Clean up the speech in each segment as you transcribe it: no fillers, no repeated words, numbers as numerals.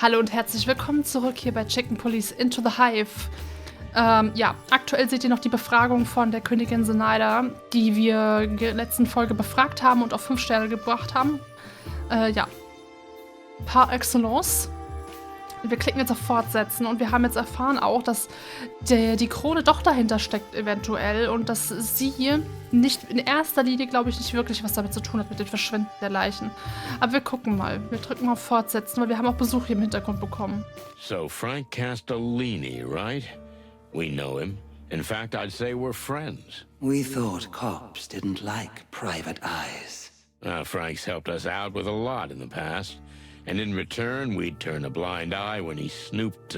Hallo und herzlich willkommen zurück hier bei Chicken Police Into the Hive. Ja, aktuell seht ihr noch die Befragung von der Königin Zenaida, die wir in der letzten Folge befragt haben und auf 5 Sterne gebracht haben. Ja, par excellence. Wir klicken jetzt auf Fortsetzen und wir haben jetzt erfahren auch, dass die Krone doch dahinter steckt eventuell und dass sie nicht in erster Linie, glaube ich, nicht wirklich was damit zu tun hat mit dem Verschwinden der Leichen. Aber wir gucken mal. Wir drücken mal auf Fortsetzen, weil wir haben auch Besuch hier im Hintergrund bekommen. So Frank Castellini, right? We know him. In fact, I'd say we're friends. We thought cops didn't like private eyes. Frank's helped us out with a lot in the past. And in return, we'd turn a blind eye when he snooped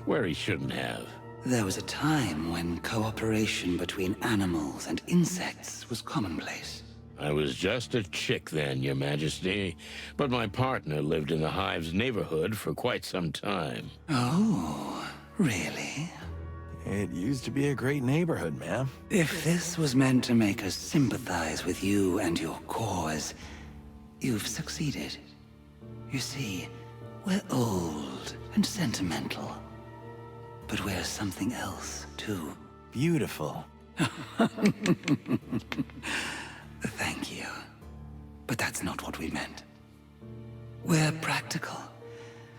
where he shouldn't have. There was a time when cooperation between animals and insects was commonplace. I was just a chick then, Your Majesty. But my partner lived in the Hive's neighborhood for quite some time. Oh, really? It used to be a great neighborhood, ma'am. If this was meant to make us sympathize with you and your cause, you've succeeded. You see, we're old and sentimental. But we're something else, too. Beautiful. Thank you. But that's not what we meant. We're practical.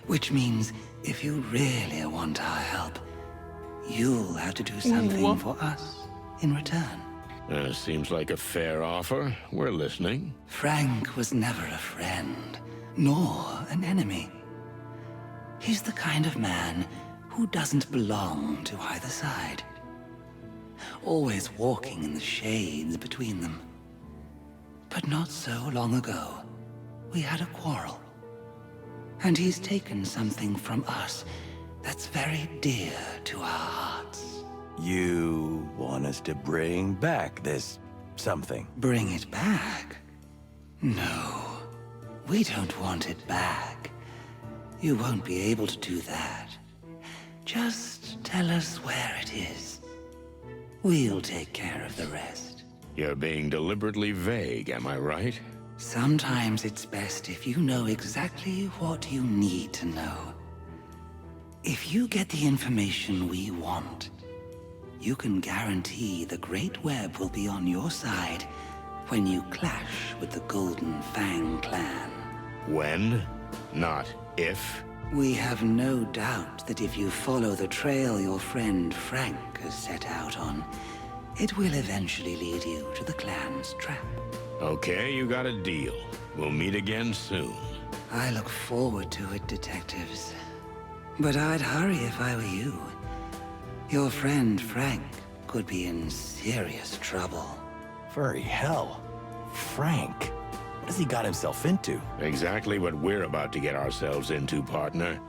Which means if you really want our help, you'll have to do something for us in return. Seems like a fair offer. We're listening. Frank was never a friend, nor an enemy. He's the kind of man who doesn't belong to either side. Always walking in the shades between them. But not so long ago, we had a quarrel. And he's taken something from us that's very dear to our hearts. You want us to bring back this something? Bring it back? No. We don't want it back. You won't be able to do that. Just tell us where it is. We'll take care of the rest. You're being deliberately vague, am I right? Sometimes it's best if you know exactly what you need to know. If you get the information we want, you can guarantee the Great Web will be on your side when you clash with the Golden Fang clan. When? Not if? We have no doubt that if you follow the trail your friend Frank has set out on, it will eventually lead you to the clan's trap. Okay, you got a deal. We'll meet again soon. I look forward to it, detectives. But I'd hurry if I were you. Your friend Frank could be in serious trouble. Furry hell. Frank. What has he got himself into? Exactly what we're about to get ourselves into, partner.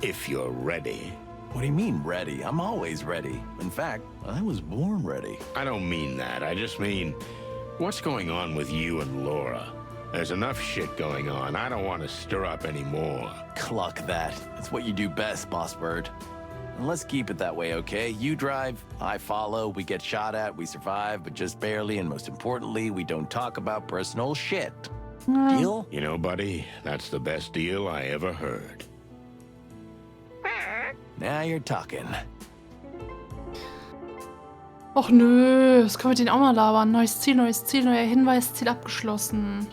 If you're ready. What do you mean, ready? I'm always ready. In fact, I was born ready. I don't mean that. I just mean, what's going on with you and Laura? There's enough shit going on. I don't want to stir up any more. Cluck that. It's what you do best, Boss Bird. And let's keep it that way, okay? You drive, I follow, we get shot at, we survive, but just barely, and most importantly, we don't talk about personal shit. Deal? You know, buddy, that's the best deal I ever heard. Now you're talking. Och nö, das können wir den auch mal labern. Neues Ziel, neuer Hinweis, Ziel abgeschlossen.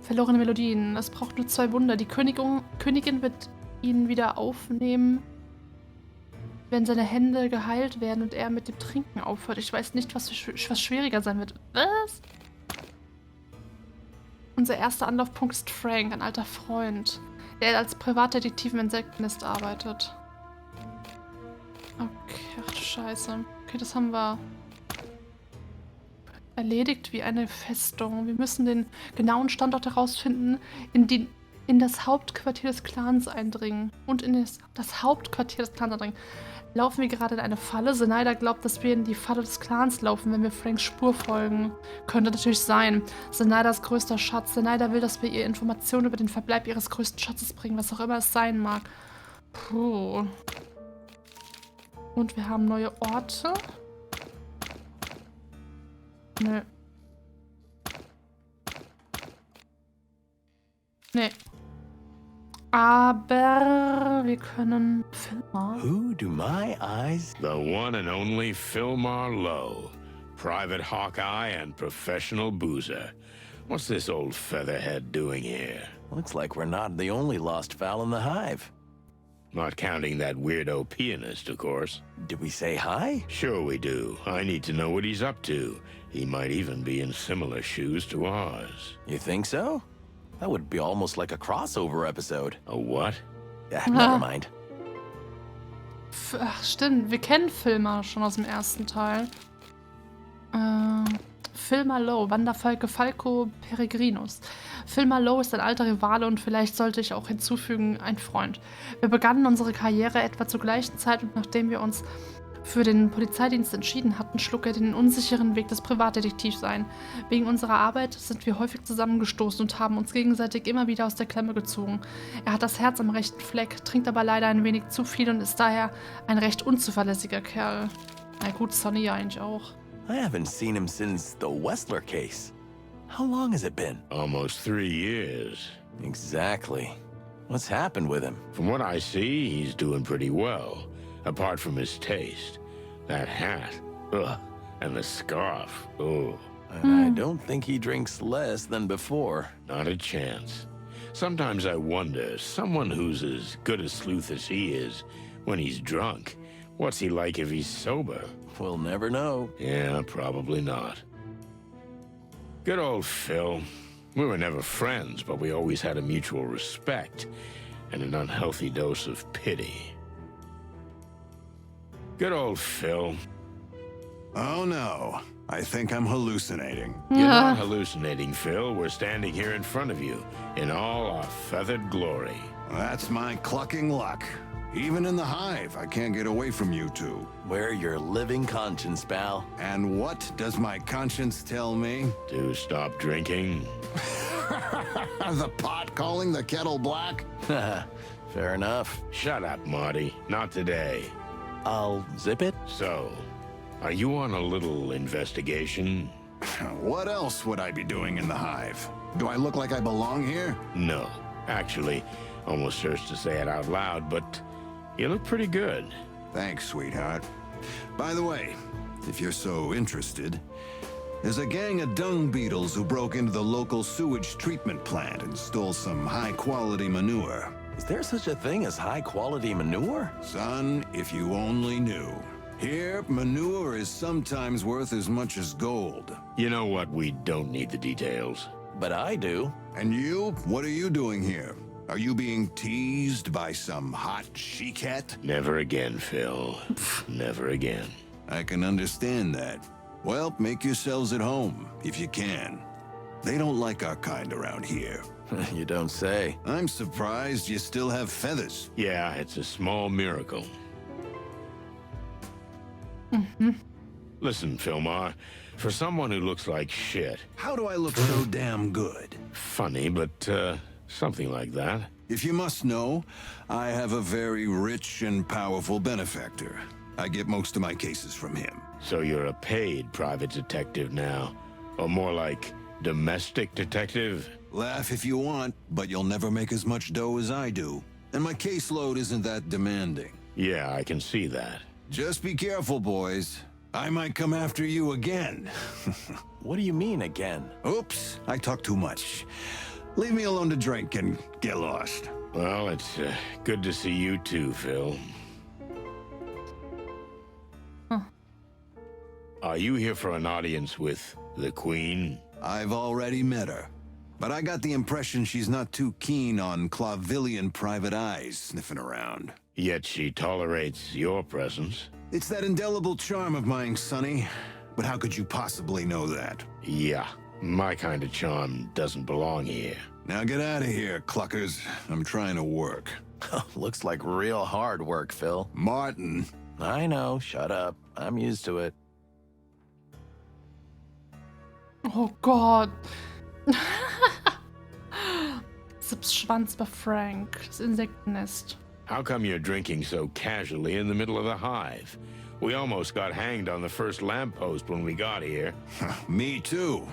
Verlorene Melodien. Es braucht nur 2 Wunder. Die Königin wird ihn wieder aufnehmen, wenn seine Hände geheilt werden und er mit dem Trinken aufhört. Ich weiß nicht, was schwieriger sein wird. Was? Unser erster Anlaufpunkt ist Frank, ein alter Freund, der als Privatdetektiv im Insektennest arbeitet. Okay, ach du Scheiße. Okay, das haben wir erledigt wie eine Festung. Wir müssen den genauen Standort herausfinden, in das Hauptquartier des Clans eindringen. Und in das Hauptquartier des Clans eindringen. Laufen wir gerade in eine Falle? Zenaida glaubt, dass wir in die Falle des Clans laufen, wenn wir Franks Spur folgen. Könnte natürlich sein. Zenaidas größter Schatz. Zenaida will, dass wir ihr Informationen über den Verbleib ihres größten Schatzes bringen, was auch immer es sein mag. Puh. Und wir haben neue Orte. Nö. Nee. Aber wir können Filmer. Who do my eyes? The one and only Phil Marlowe, private Hawkeye and professional boozer. What's this old featherhead doing here? Looks like we're not the only lost fowl in the hive. Not counting that weirdo pianist, of course. Did we say hi? Sure we do. I need to know what he's up to. He might even be in similar shoes to ours. You think so? That would be almost like a crossover episode. A what? Yeah, never mind. Ach, stimmt. Wir kennen Filmer schon aus dem ersten Teil. Phil Marlowe, Wanderfalke Falco Peregrinus. Phil Marlowe ist ein alter Rivale und vielleicht sollte ich auch hinzufügen, ein Freund. Wir begannen unsere Karriere etwa zur gleichen Zeit und nachdem wir uns für den Polizeidienst entschieden hatten, schlug er den unsicheren Weg des Privatdetektivs ein. Wegen unserer Arbeit sind wir häufig zusammengestoßen und haben uns gegenseitig immer wieder aus der Klemme gezogen. Er hat das Herz am rechten Fleck, trinkt aber leider ein wenig zu viel und ist daher ein recht unzuverlässiger Kerl. Na gut, Sonny ja eigentlich auch. I haven't seen him since the Wessler case. How long has it been? Almost 3 years. Exactly. What's happened with him? From what I see, he's doing pretty well. Apart from his taste. That hat. Ugh. And the scarf. Oh. And I don't think he drinks less than before. Not a chance. Sometimes I wonder, someone who's as good a sleuth as he is, when he's drunk, what's he like if he's sober? We'll never know. Yeah, probably not. Good old Phil. We were never friends, but we always had a mutual respect and an unhealthy dose of pity. Good old Phil. Oh no, I think I'm hallucinating. You're not hallucinating, Phil. We're standing here in front of you in all our feathered glory. That's my clucking luck. Even in the hive, I can't get away from you two. We're your living conscience, pal. And what does my conscience tell me? To stop drinking? The pot calling the kettle black? Fair enough. Shut up, Marty. Not today. I'll zip it. So, are you on a little investigation? What else would I be doing in the hive? Do I look like I belong here? No. Actually, almost hurts to say it out loud, but you look pretty good. Thanks, sweetheart. By the way, if you're so interested, there's a gang of dung beetles who broke into the local sewage treatment plant and stole some high-quality manure. Is there such a thing as high-quality manure? Son, if you only knew. Here, manure is sometimes worth as much as gold. You know what? We don't need the details. But I do. And you? What are you doing here? Are you being teased by some hot chiquette? Never again, Phil. Never again. I can understand that. Well, make yourselves at home, if you can. They don't like our kind around here. You don't say. I'm surprised you still have feathers. Yeah, it's a small miracle. Listen, Philmar, for someone who looks like shit, How do I look so damn good? funny, but, something like that. If you must know, I have a very rich and powerful benefactor. I get most of my cases from him. So you're a paid private detective now. Or more like domestic detective? Laugh if you want, but you'll never make as much dough as I do. And my caseload isn't that demanding. Yeah, I can see that. Just be careful, boys. I might come after you again. What do you mean again? Oops, I talk too much. Leave me alone to drink and get lost. Well, it's good to see you too, Phil. Are you here for an audience with the Queen? I've already met her. But I got the impression she's not too keen on Clavillian private eyes sniffing around. Yet she tolerates your presence. It's that indelible charm of mine, Sonny. But how could you possibly know that? Yeah, my kind of charm doesn't belong here. Now get out of here, cluckers. I'm trying to work. Looks like real hard work, Phil. Martin. I know, shut up. I'm used to it. Oh Gott. Sips Schwanz bei Frank, das Insektennest. How come you're drinking so casually in the middle of the hive? We almost got hanged on the first lamppost when we got here. Me too.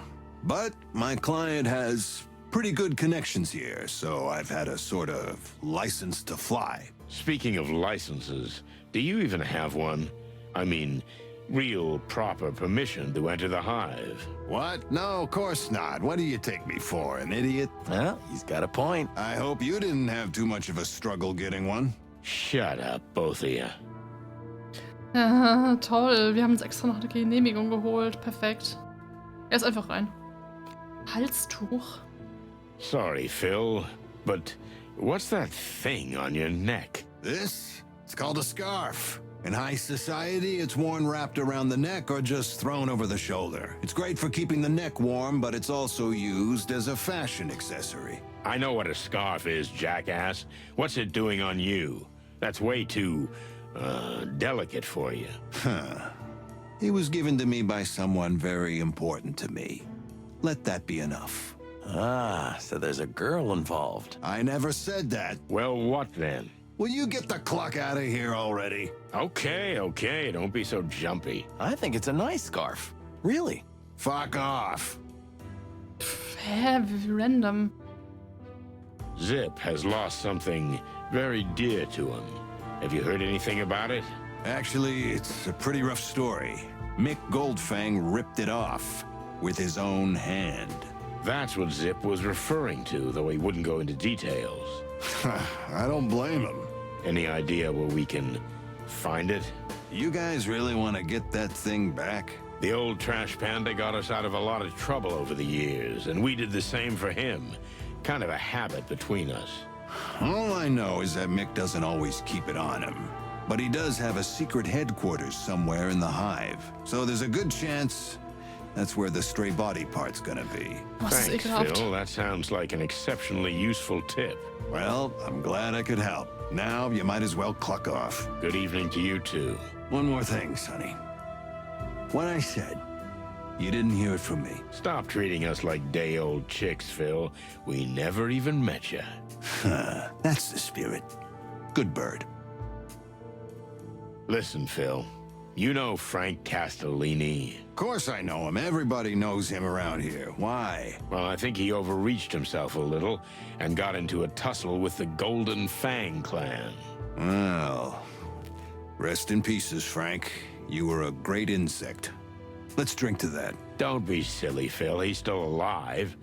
But my client has pretty good connections here, so I've had a sort of license to fly. Speaking of licenses, do you even have one? I mean, real, proper permission to enter the Hive. What? No, of course not. What do you take me for, an idiot? Well, he's got a point. I hope you didn't have too much of a struggle getting one. Shut up, both of you. Ja, toll. Wir haben uns extra noch eine Genehmigung geholt. Perfekt. Er ist einfach rein. Halstuch. Sorry, Phil, but what's that thing on your neck? This? It's called a scarf. In high society, it's worn wrapped around the neck or just thrown over the shoulder. It's great for keeping the neck warm, but it's also used as a fashion accessory. I know what a scarf is, jackass. What's it doing on you? That's way too, delicate for you. Huh. It was given to me by someone very important to me. Let that be enough. Ah, so there's a girl involved. I never said that. Well, what then? Will you get the cluck out of here already? Okay, don't be so jumpy. I think it's a nice scarf. Really? Fuck off. Hä, wie random. Zip has lost something very dear to him. Have you heard anything about it? Actually, it's a pretty rough story. Mick Goldfang ripped it off with his own hand. That's what Zip was referring to, though he wouldn't go into details. I don't blame him. Any idea where we can find it? You guys really want to get that thing back? The old trash panda got us out of a lot of trouble over the years, and we did the same for him. Kind of a habit between us. All I know is that Mick doesn't always keep it on him. But he does have a secret headquarters somewhere in the Hive. So there's a good chance that's where the stray body part's gonna be. Was ist Thanks, ekelhaft. Phil. That sounds like an exceptionally useful tip. Well, I'm glad I could help. Now you might as well cluck off. Good evening to you, too. One more thing, Sonny. What I said, you didn't hear it from me. Stop treating us like day-old chicks, Phil. We never even met you. That's the spirit. Good bird. Listen, Phil. You know Frank Castellini. Of course I know him. Everybody knows him around here. Why? Well, I think he overreached himself a little and got into a tussle with the Golden Fang clan. Well, rest in pieces, Frank. You were a great insect. Let's drink to that. Don't be silly, Phil. He's still alive.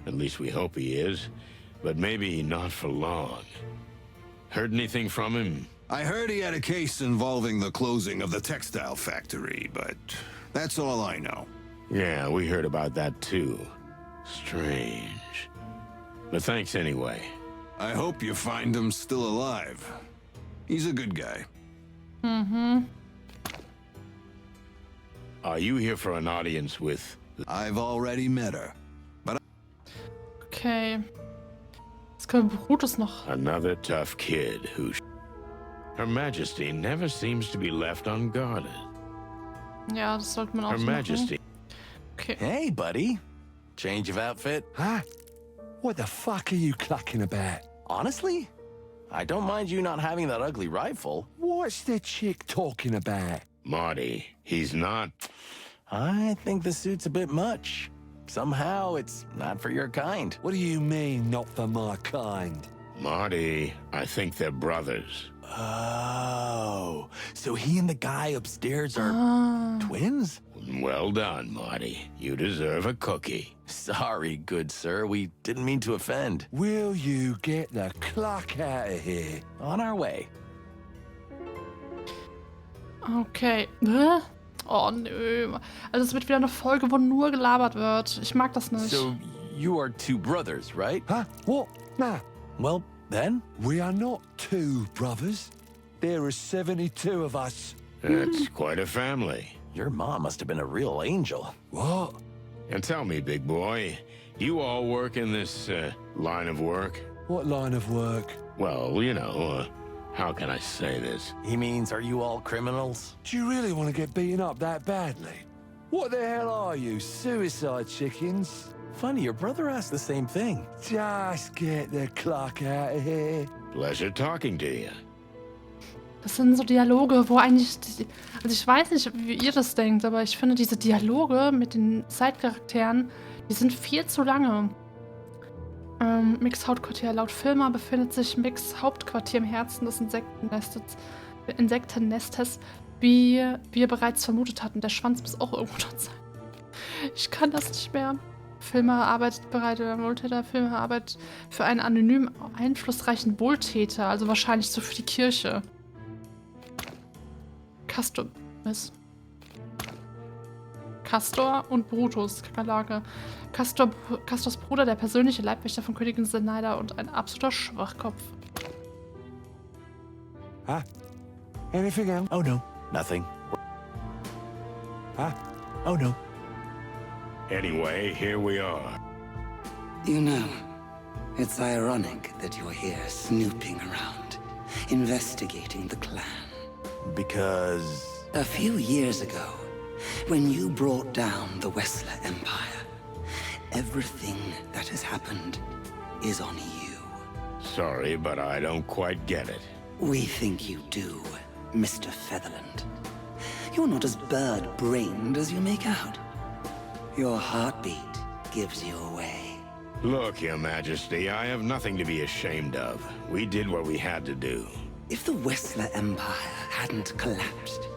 At least we hope he is. But maybe not for long. Heard anything from him? I heard he had a case involving the closing of the textile factory, but that's all I know. Yeah, we heard about that too. Strange. But thanks anyway. I hope you find him still alive. He's a good guy. Mhm. Are you here for an audience with... I've already met her. Okay. Jetzt können wir Brutus noch. Another tough kid who... Her Majesty never seems to be left unguarded. Ja, das sollte man auch Her so machen. Majesty... Okay. Hey, buddy. Change of outfit? Huh? What the fuck are you clucking about? Honestly? I don't mind you not having that ugly rifle. What's the chick talking about? Marty, he's not... I think the suit's a bit much. Somehow, it's not for your kind. What do you mean, not for my kind? Marty, I think they're brothers. Oh, so he and the guy upstairs are twins? Well done, Marty. You deserve a cookie. Sorry, good sir. We didn't mean to offend. Will you get the cluck out of here? On our way. Okay. Hä? Oh, nö. Also es wird wieder eine Folge, wo nur gelabert wird. Ich mag das nicht. So, you are two brothers, right? Huh? What? Nah, Well, then, we are not two brothers. There are 72 of us. That's quite a family. your mom must have been a real angel. What? And tell me, big boy, you all work in this line of work? What line of work? Well, you know, how can I say this? He means, are you all criminals? Do you really want to get beaten up that badly? What the hell are you, suicide chickens? Funny, your brother asked the same thing. Just get the clock out of here. Pleasure talking to you. Das sind so Dialoge, wo eigentlich, also ich weiß nicht, wie ihr das denkt, aber ich finde diese Dialoge mit den Side-Charakteren, die sind viel zu lange. Micks Hauptquartier. Laut Filmer befindet sich Micks Hauptquartier im Herzen des Insektennestes, wie wir bereits vermutet hatten. Der Schwanz muss auch irgendwo dort sein. Ich kann das nicht mehr. Filmer arbeitet Wohltäter. Filmer arbeitet für einen anonym einflussreichen Wohltäter, also wahrscheinlich so für die Kirche. Castor und Brutus, Kakerlake. Castors Bruder, der persönliche Leibwächter von Königin Zenaida und ein absoluter Schwachkopf. Huh? Anything else? Oh no, nothing. Huh? Oh no. Anyway, here we are. You know, it's ironic that you're here snooping around, investigating the clan. Because... A few years ago, when you brought down the Wessler Empire, everything that has happened is on you. Sorry, but I don't quite get it. We think you do, Mr. Featherland. You're not as bird-brained as you make out. Your heartbeat gives you away. Look, Your Majesty, I have nothing to be ashamed of. We did what we had to do. If the Wessler Empire hadn't collapsed,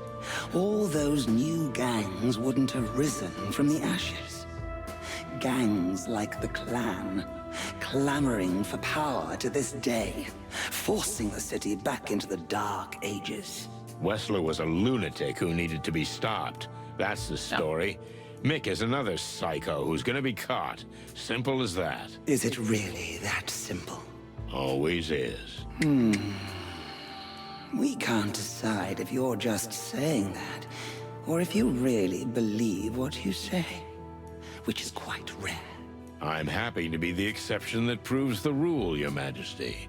all those new gangs wouldn't have risen from the ashes. Gangs like the Clan, clamoring for power to this day, forcing the city back into the Dark Ages. Wessler was a lunatic who needed to be stopped. That's the story. Mick is another psycho who's gonna be caught. Simple as that. Is it really that simple? Always is. We can't decide if you're just saying that, or if you really believe what you say, which is quite rare. I'm happy to be the exception that proves the rule, Your Majesty.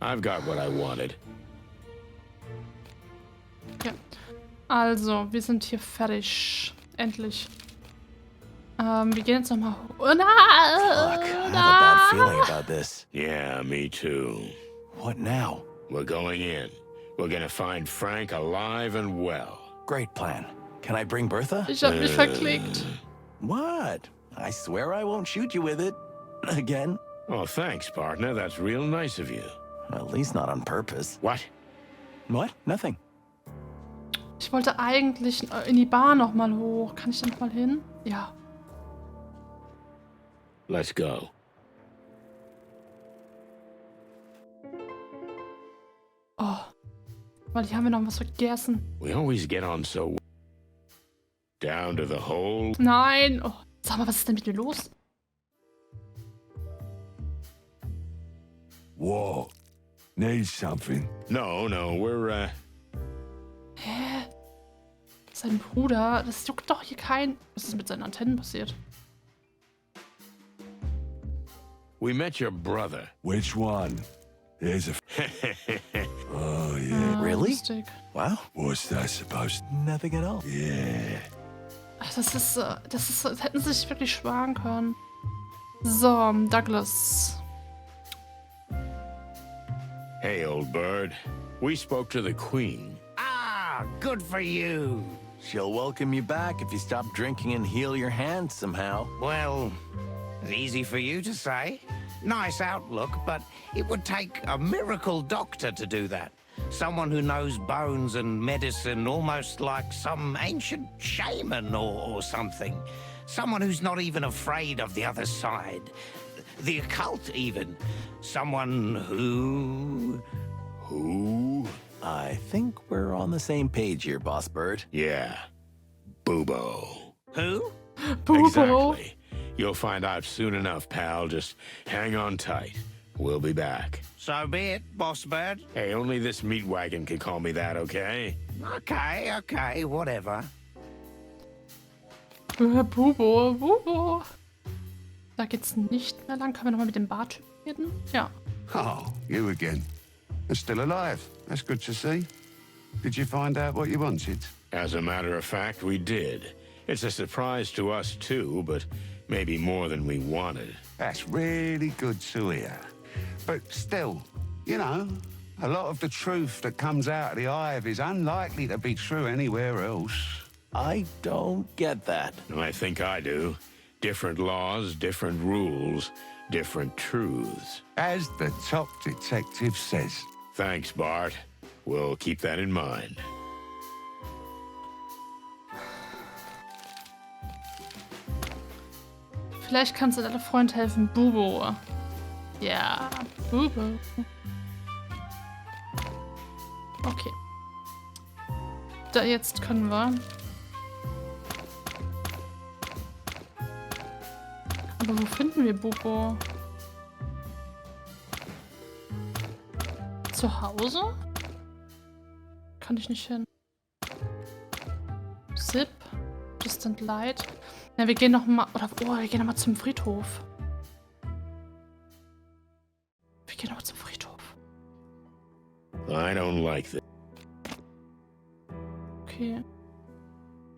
I've got what I wanted. Ja. Also, wir sind hier fertig. Endlich. Wir gehen jetzt nochmal hoch. Oh, Fuck, I have a bad feeling about this. Yeah, me too. What now? We're going in. We're gonna find Frank alive and well. Great plan. Can I bring Bertha? Ich hab mich verklickt. What? I swear I won't shoot you with it. Again? Oh, thanks, partner. That's real nice of you. At least not on purpose. What? What? Nothing. Ich wollte eigentlich in die Bar nochmal hoch. Kann ich da nochmal hin? Ja. Let's go. Oh. Weil hier haben wir noch was vergessen. We always get on so... Down to the hole. Nein. Oh. Sag mal, was ist denn mit dir los? Whoa. Need something? No, we're, Hä? Sein Bruder, das juckt doch hier kein... Was ist mit seinen Antennen passiert? We met your brother. Which one? There's a... Oh, yeah. Really? Lustig. Wow. What's that supposed to... Nothing at all. Yeah. Ach, das hätten sie sich wirklich sparen können. So, Douglas. Hey, old bird. We spoke to the Queen. Ah, good for you. She'll welcome you back if you stop drinking and heal your hands somehow. Well, easy for you to say. Nice outlook, but it would take a miracle doctor to do that. Someone who knows bones and medicine almost like some ancient shaman or something. Someone who's not even afraid of the other side. The occult, even. Someone who... Who? I think we're on the same page here, Boss Bird. Yeah. Boobo. Who? Bubo. Exactly. You'll find out soon enough, pal. Just hang on tight. We'll be back. So be it, Boss Bird. Hey, only this meat wagon can call me that, okay? Okay, whatever. Bubo. Da geht's nicht mehr lang. Können wir nochmal mit dem Bartyp reden? Ja. Oh, you again. And still alive. That's good to see. Did you find out what you wanted? As a matter of fact, we did. It's a surprise to us, too, but maybe more than we wanted. That's really good to hear. But still, you know, a lot of the truth that comes out of the Hive is unlikely to be true anywhere else. I don't get that. I think I do. Different laws, different rules, different truths. As the top detective says. Thanks, Bart. We'll keep that in mind. Vielleicht kannst du deinem Freund helfen, Bubo. Ja, Bubo. Okay. Da, jetzt können wir. Aber wo finden wir Bubo? Zu Hause? Kann ich nicht hin. Zip. Distant Light. Ja, wir gehen noch mal. Oder, oh, wir gehen noch mal zum Friedhof. Wir gehen noch mal zum Friedhof. I don't like this. Okay.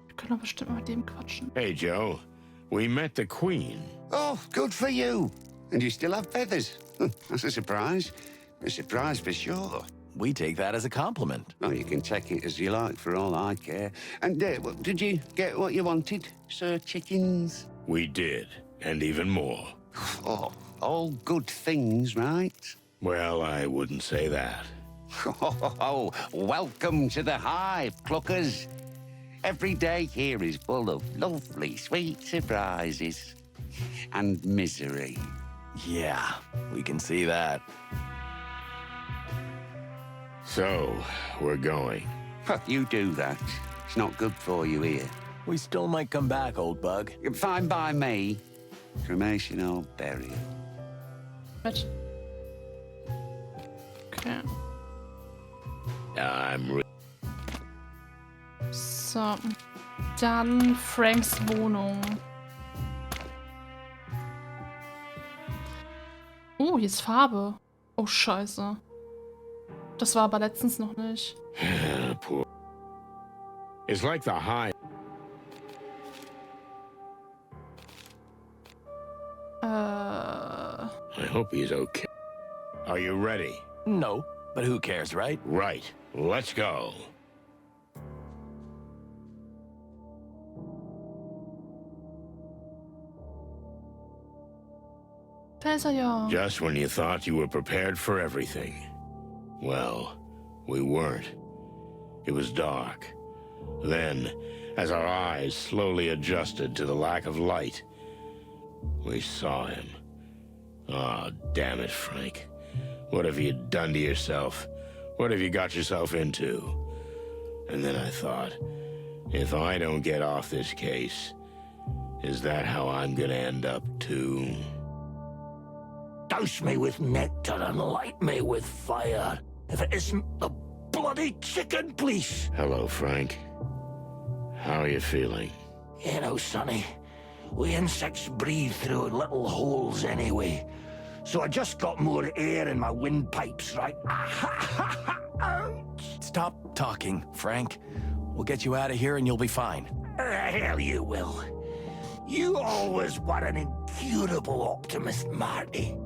Wir können doch bestimmt mal mit dem quatschen. Hey, Joe. We met the Queen. Oh, good for you. And you still have feathers. That's a surprise. A surprise for sure. We take that as a compliment. Oh, you can take it as you like for all I care. And did you get what you wanted, Sir Chickens? We did, and even more. Oh, all good things, right? Well, I wouldn't say that. Oh, welcome to the Hive, Cluckers. Every day here is full of lovely, sweet surprises. And misery. Yeah, we can see that. So, we're going. You do that. It's not good for you here. We still might come back, old bug. Fine by me. Cremation or burial. What? Okay. I'm So. Dann Franks Wohnung. Oh, hier ist Farbe. Oh, scheiße. Das war aber letztens noch nicht. poor. It's like the Hive. I hope he's okay. Are you ready? No, but who cares, right? Right. Let's go. Da ist er ja. Just when you thought you were prepared for everything. Well, we weren't. It was dark. Then, as our eyes slowly adjusted to the lack of light, we saw him. Ah, damn it, Frank. What have you done to yourself? What have you got yourself into? And then I thought, if I don't get off this case, is that how I'm gonna end up too? Douse me with nectar and light me with fire. If it isn't the bloody chicken, please. Hello, Frank. How are you feeling? You know, Sonny, we insects breathe through little holes anyway. So I just got more air in my windpipes, right? Stop talking, Frank. We'll get you out of here and you'll be fine. Hell you will. You always were an incurable optimist, Marty.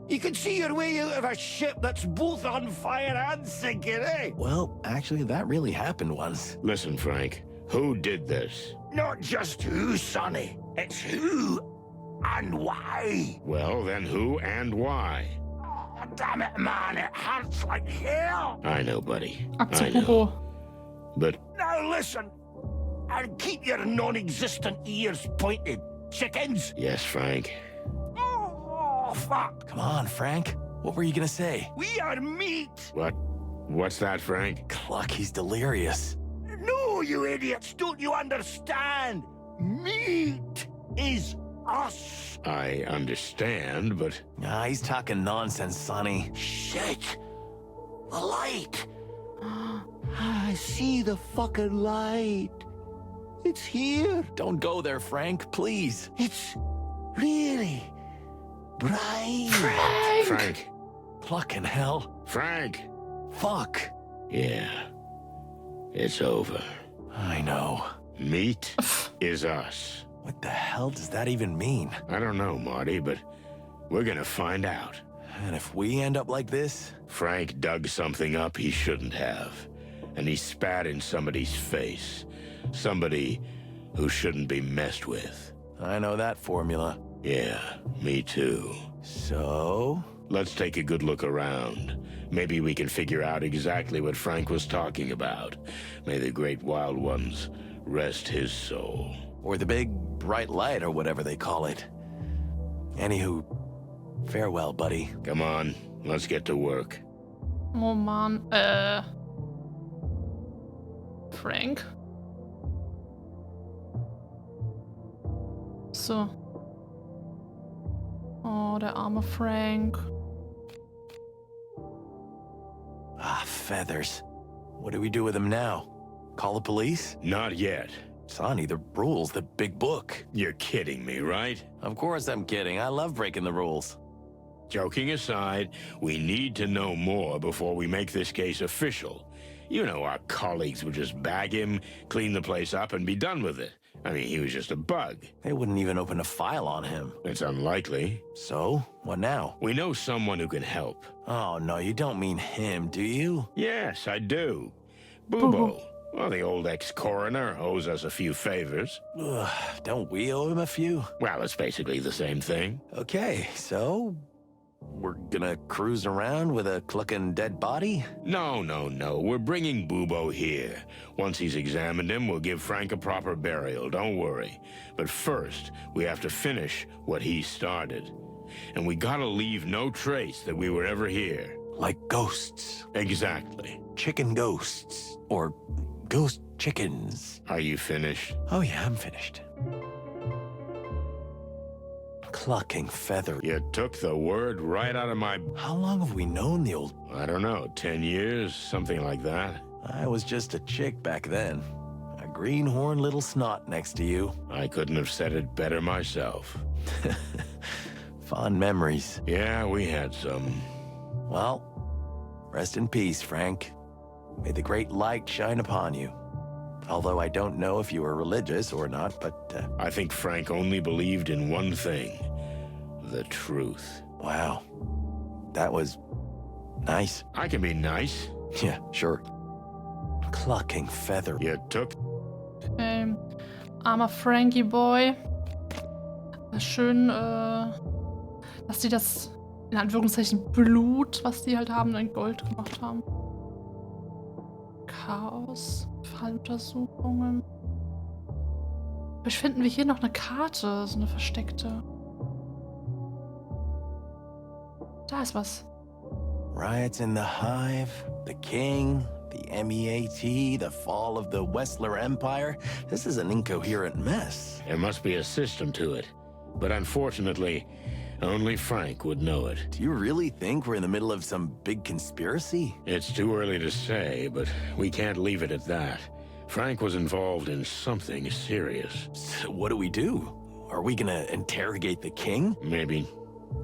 You can see your way out of a ship that's both on fire and sinking, eh? Well, actually, that really happened once. Listen, Frank. Who did this? Not just who, Sonny. It's who and why. Well, then who and why? Oh, damn it, man. It hurts like hell. I know, buddy. Ab zu I know. Bubo. But Now listen. And keep your non-existent ears pointed, chickens. yes, Frank. Oh, fuck. Come on, Frank. What were you gonna say? We are meat. What's that, Frank? Cluck, he's delirious. No, you idiots. Don't you understand? Meat is us. I understand, but Ah, he's talking nonsense, Sonny. Shit. The light. I see the fucking light. It's here. Don't go there, Frank, please. It's really bright. Frank. Clucking hell. Frank. Fuck. Yeah. It's over. I know. Meat is us. What the hell does that even mean? I don't know, Marty, but we're gonna find out. And if we end up like this? Frank dug something up he shouldn't have. And he spat in somebody's face. Somebody who shouldn't be messed with. I know that formula. Yeah, me too. So? Let's take a good look around. Maybe we can figure out exactly what Frank was talking about. May the great wild ones rest his soul. Or the big bright light, or whatever they call it. Anywho, farewell, buddy. Come on, let's get to work. Oh Mann, Frank? So. Oh, der arme Frank. Ah, feathers. What do we do with him now? Call the police? Not yet. Sonny, the rules, the big book. You're kidding me, right? Of course I'm kidding. I love breaking the rules. Joking aside, we need to know more before we make this case official. You know, our colleagues would just bag him, clean the place up, and be done with it. I mean, he was just a bug. They wouldn't even open a file on him. It's unlikely. So, what now? We know someone who can help. Oh, no, you don't mean him, do you? Yes, I do. Bubo. Well, the old ex-coroner owes us a few favors. Ugh, don't we owe him a few? Well, it's basically the same thing. Okay, so we're gonna cruise around with a clucking dead body? No. We're bringing Bubo here. Once he's examined him, we'll give Frank a proper burial, don't worry. But first, we have to finish what he started. And we gotta leave no trace that we were ever here. Like ghosts. Exactly. Chicken ghosts. Or ghost chickens. Are you finished? Oh yeah, I'm finished. Clucking feather. You took the word right out of my... How long have we known the old... I don't know, 10 years, something like that. I was just a chick back then. A greenhorn little snot next to you. I couldn't have said it better myself. Fond memories. Yeah, we had some. Well, rest in peace, Frank. May the great light shine upon you. Although I don't know if you were religious or not, but... I think Frank only believed in one thing. The truth. Wow. That was... nice. I can be nice. Yeah, sure. Clucking feather. You took... Armer Frankie Boy. Schön, dass die das, in Anführungszeichen, Blut, was die halt haben, in Gold gemacht haben. Chaos, Falluntersuchungen. Vielleicht finden wir hier noch eine Karte, so eine versteckte. Da ist was. Riots in the Hive, the King, the MEAT, the fall of the Wessler Empire. This is an incoherent mess. There must be a system to it. But unfortunately, only Frank would know it. Do you really think we're in the middle of some big conspiracy? It's too early to say, but we can't leave it at that. Frank was involved in something serious. So what do we do? Are we gonna interrogate the king? Maybe.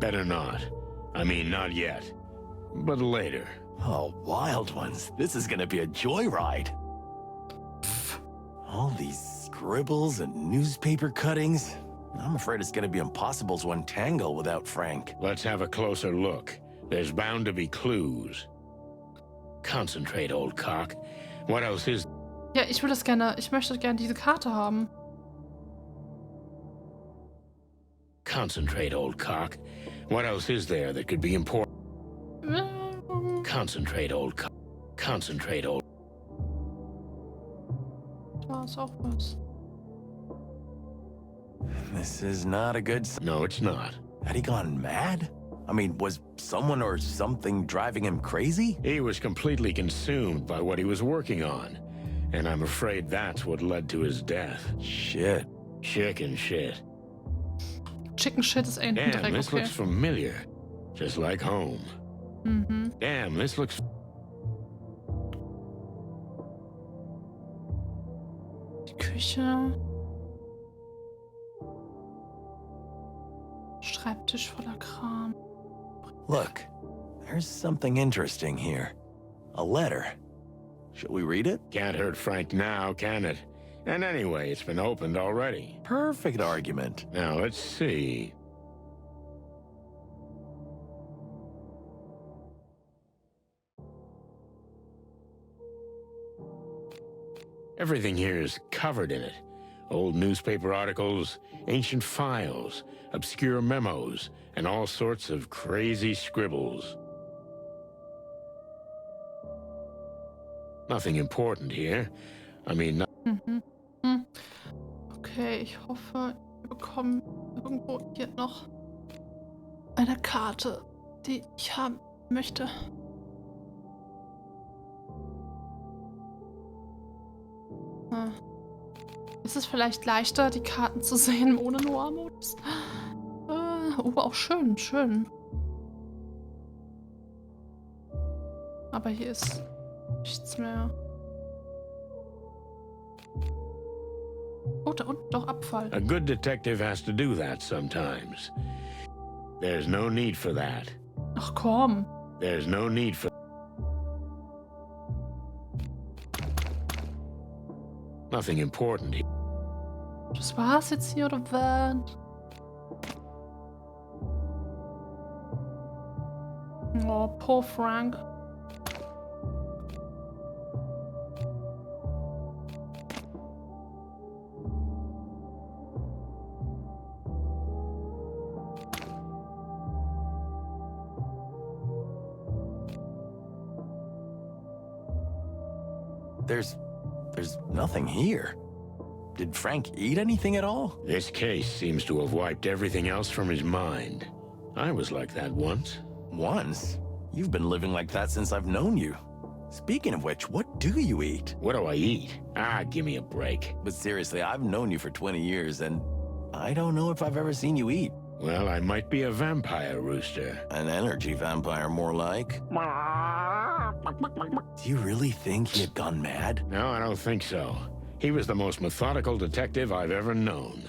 Better not. I mean, not yet. But later. Oh, wild ones. This is gonna be a joyride. All these scribbles and newspaper cuttings. I'm afraid it's gonna be impossible to untangle without Frank. Let's have a closer look. There's bound to be clues. Concentrate, old cock. What else is... Ja, ich möchte gerne diese Karte haben. Concentrate, old cock. What else is there that could be important? Concentrate, old cock. Concentrate, old... Da ist auch was. This is not a good... No, it's not. Had he gone mad? I mean, was someone or something driving him crazy? He was completely consumed by what he was working on. And I'm afraid that's what led to his death. Shit. Chicken shit. Chicken shit ist ein Damn, Dreck, this okay. looks familiar. Just like home. Mhm. Damn, this looks... Die Küche. Schreibtisch voller Kram. Look, there's something interesting here. A letter. Shall we read it? Can't hurt Frank now, can it? And anyway, it's been opened already. Perfect argument. Now, let's see. Everything here is covered in it. Old newspaper articles, ancient files, obscure memos, and all sorts of crazy scribbles. Nothing important here. I mean, Okay, ich hoffe, wir bekommen irgendwo hier noch eine Karte, die ich haben möchte. Ist es vielleicht leichter, die Karten zu sehen ohne Noir-Modus? Auch schön, schön. Aber hier ist nichts mehr. Oh, da unten doch Abfall. a good detective has to do that sometimes. There's no need for that. Ach komm. There's no need for... Nothing important here. Das war's jetzt hier, oder was? Oh, poor Frank. There's nothing here. Did Frank eat anything at all? This case seems to have wiped everything else from his mind. I was like that once. Once? You've been living like that since I've known you. Speaking of which, what do you eat? What do I eat? Give me a break. But seriously, I've known you for 20 years, and I don't know if I've ever seen you eat. Well, I might be a vampire rooster. An energy vampire, more like. Do you really think he had gone mad? No, I don't think so. He was the most methodical detective I've ever known.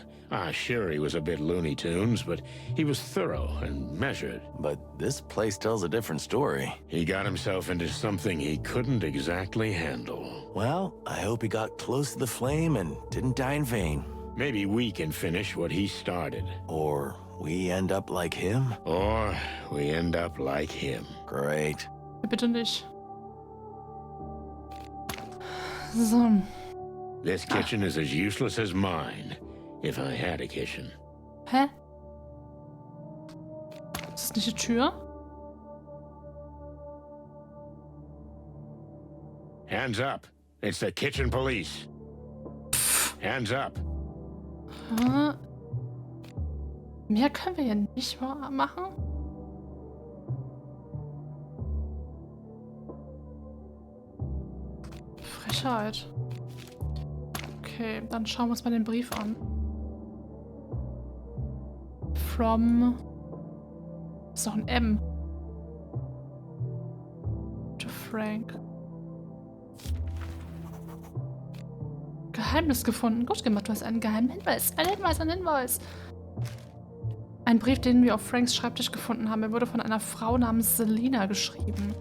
Sure, he was a bit Looney Tunes, but he was thorough and measured. But this place tells a different story. He got himself into something he couldn't exactly handle. Well, I hope he got close to the flame and didn't die in vain. Maybe we can finish what he started. Or we end up like him? Or we end up like him. Great. Bitte nicht. So. This kitchen is as useless as mine, if I had a kitchen. Hä? Ist das nicht die Tür? Hands up. It's the kitchen police. Hands up. Mehr können wir hier nicht machen. Frechheit. Okay, dann schauen wir uns mal den Brief an. From... Ist doch ein M. To Frank. Geheimnis gefunden. Gut gemacht, du hast einen geheimen Hinweis. Ein Hinweis, ein Hinweis. Ein Brief, den wir auf Franks Schreibtisch gefunden haben. Er wurde von einer Frau namens Selina geschrieben.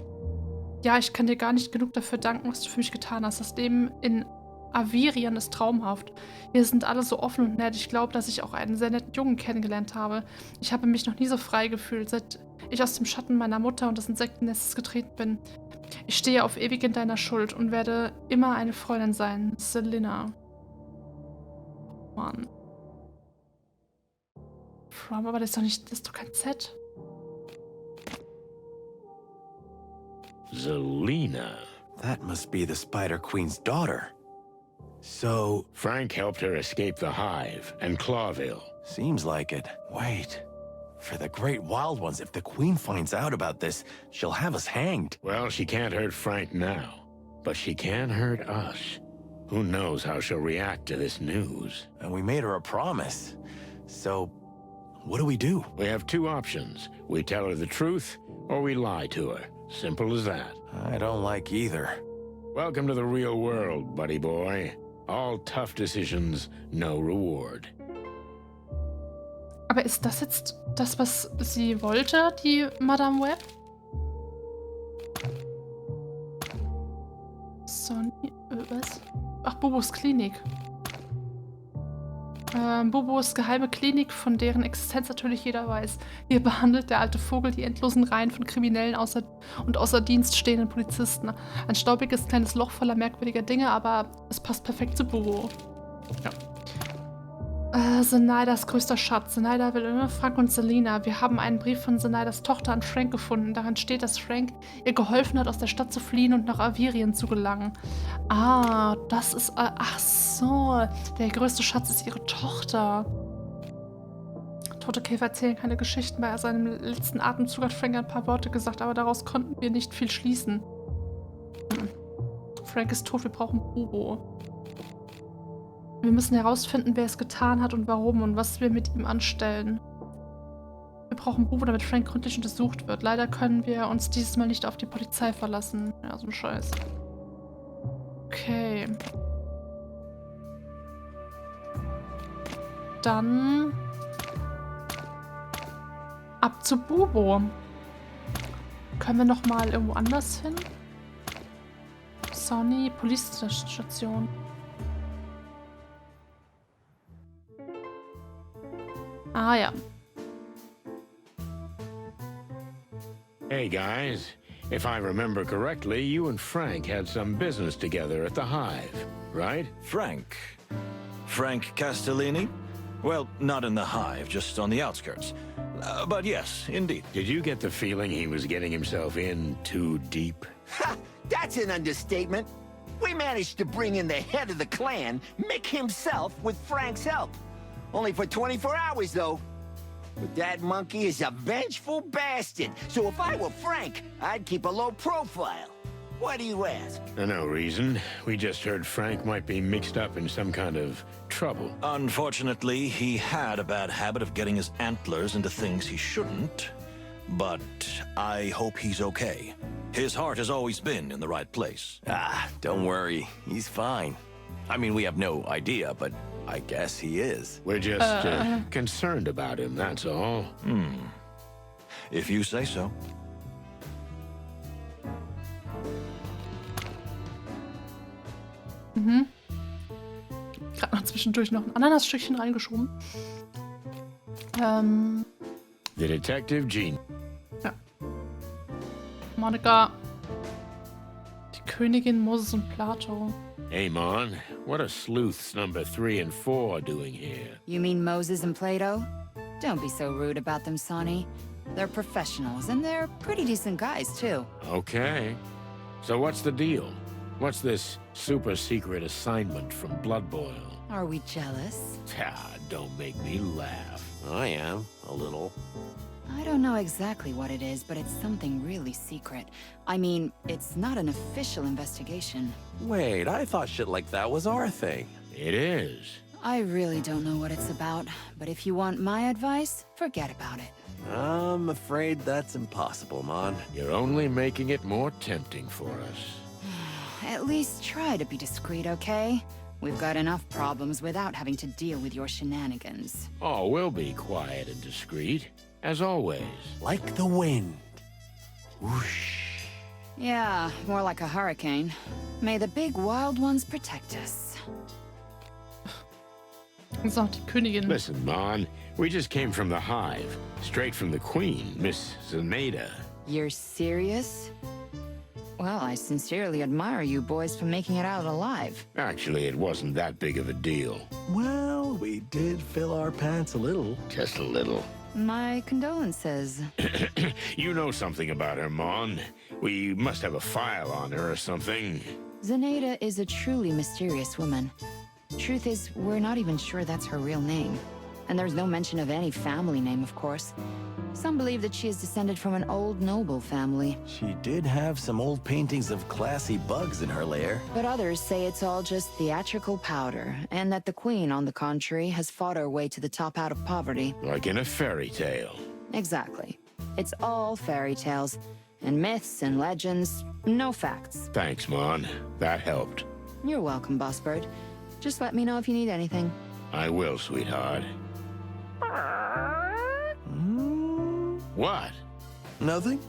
Ja, ich kann dir gar nicht genug dafür danken, was du für mich getan hast. Das Leben in Avirien ist traumhaft. Wir sind alle so offen und nett. Ich glaube, dass ich auch einen sehr netten Jungen kennengelernt habe. Ich habe mich noch nie so frei gefühlt, seit ich aus dem Schatten meiner Mutter und des Insektennestes getreten bin. Ich stehe auf ewig in deiner Schuld und werde immer eine Freundin sein. Selina. Mann. From, aber das ist doch kein Z. Selina. That must be the Spider Queen's daughter. So... Frank helped her escape the Hive and Clawville. Seems like it. Wait. For the Great Wild Ones, if the Queen finds out about this, she'll have us hanged. Well, she can't hurt Frank now, but she can hurt us. Who knows how she'll react to this news? And we made her a promise. So, what do we do? We have two options. We tell her the truth, or we lie to her. Simple as that. I don't like either. Welcome to the real world, buddy boy. All tough decisions, no reward. Aber ist das jetzt das, was sie wollte, die Madame Web? Sonny, was? Ach, Bobos Klinik. Bobos geheime Klinik, von deren Existenz natürlich jeder weiß. Hier behandelt der alte Vogel die endlosen Reihen von Kriminellen außer Dienst stehenden Polizisten. Ein staubiges kleines Loch voller merkwürdiger Dinge, aber es passt perfekt zu Bobo. Ja. Zenaidas größter Schatz. Zenaida will Frank und Selina. Wir haben einen Brief von Zenaidas Tochter an Frank gefunden. Darin steht, dass Frank ihr geholfen hat, aus der Stadt zu fliehen und nach Avirien zu gelangen. Ah, das ist... ach so. Der größte Schatz ist ihre Tochter. Tote Käfer erzählen keine Geschichten. Bei seinem letzten Atemzug hat Frank ein paar Worte gesagt, aber daraus konnten wir nicht viel schließen. Frank ist tot, wir brauchen Bobo. Wir müssen herausfinden, wer es getan hat und warum und was wir mit ihm anstellen. Wir brauchen Bobo, damit Frank gründlich untersucht wird. Leider können wir uns dieses Mal nicht auf die Polizei verlassen. Ja, so ein Scheiß. Okay. Dann ab zu Bobo. Können wir noch mal irgendwo anders hin? Sony, Police-Station. Ah ja. Hey, guys. If I remember correctly, you and Frank had some business together at the Hive, right? Frank? Frank Castellini? Well, not in the Hive, just on the outskirts. But yes, indeed. Did you get the feeling he was getting himself in too deep? Ha! That's an understatement. We managed to bring in the head of the clan, Mick himself, with Frank's help. Only for 24 hours, though. But that monkey is a vengeful bastard, so if I were Frank, I'd keep a low profile. Why do you ask? No reason. We just heard Frank might be mixed up in some kind of trouble. Unfortunately, he had a bad habit of getting his antlers into things he shouldn't. But I hope he's okay. His heart has always been in the right place. Ah, don't worry. He's fine. I mean, we have no idea, but I guess he is. We're just concerned about him, that's all. If you say so. Gerade noch zwischendurch noch ein Ananasstückchen reingeschoben. The Detective Gene. Ja. Monika. Die Königin, Moses und Plato. Hey, Mon. What are sleuths number 3 and 4 doing here? You mean Moses and Plato? Don't be so rude about them, Sonny. They're professionals, and they're pretty decent guys, too. Okay. So what's the deal? What's this super secret assignment from Blood Boil? Are we jealous? Ah, don't make me laugh. I am, a little. I don't know exactly what it is, but it's something really secret. I mean, it's not an official investigation. Wait, I thought shit like that was our thing. It is. I really don't know what it's about, but if you want my advice, forget about it. I'm afraid that's impossible, Mon. You're only making it more tempting for us. At least try to be discreet, okay? We've got enough problems without having to deal with your shenanigans. Oh, we'll be quiet and discreet, as always. Like the wind. Whoosh. Yeah, more like a hurricane. May the big wild ones protect us. Das ist auch die Königin. Listen, Mon, we just came from the Hive, straight from the Queen, Miss Zenaida. You're serious? Well, I sincerely admire you boys for making it out alive. Actually, it wasn't that big of a deal. Well, we did fill our pants a little. Just a little. My condolences. You know something about her, Mon. We must have a file on her or something. Zenaida is a truly mysterious woman. Truth is, we're not even sure that's her real name. And there's no mention of any family name, of course. Some believe that she is descended from an old noble family. She did have some old paintings of classy bugs in her lair. But others say it's all just theatrical powder, and that the queen, on the contrary, has fought her way to the top out of poverty. Like in a fairy tale. Exactly. It's all fairy tales, and myths and legends, no facts. Thanks, Mon. That helped. You're welcome, Boss Bird. Just let me know if you need anything. I will, sweetheart. What? Nothing?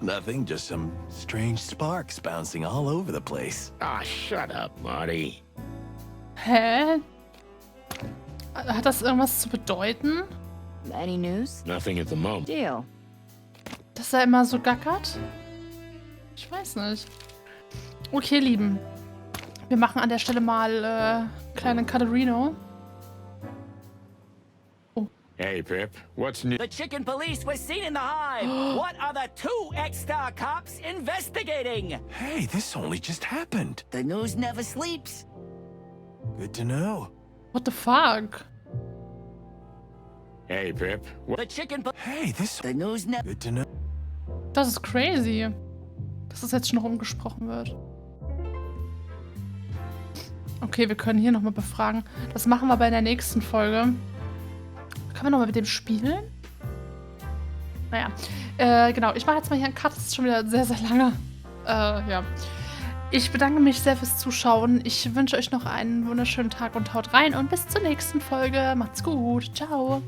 Nothing, just some strange sparks bouncing all over the place. Ah, shut up, Marty. Hä? Hat das irgendwas zu bedeuten? Any news? Nothing at the moment. Deal. Dass er immer so gackert? Ich weiß nicht. Okay, Lieben. Wir machen an der Stelle mal kleinen Caterino. Hey, Pip, what's new? The chicken police were seen in the hive. What are the 2 X-Star cops investigating? Hey, this only just happened. The news never sleeps. Good to know. What the fuck? Hey, Pip, The chicken Hey, this... The news never... Good to know. Das ist crazy, dass das jetzt schon rumgesprochen wird. Okay, wir können hier nochmal befragen. Das machen wir bei der nächsten Folge. Können wir nochmal mit dem spielen? Naja, genau. Ich mache jetzt mal hier einen Cut. Das ist schon wieder sehr, sehr lange. Ja. Ich bedanke mich sehr fürs Zuschauen. Ich wünsche euch noch einen wunderschönen Tag und haut rein. Und bis zur nächsten Folge. Macht's gut. Ciao.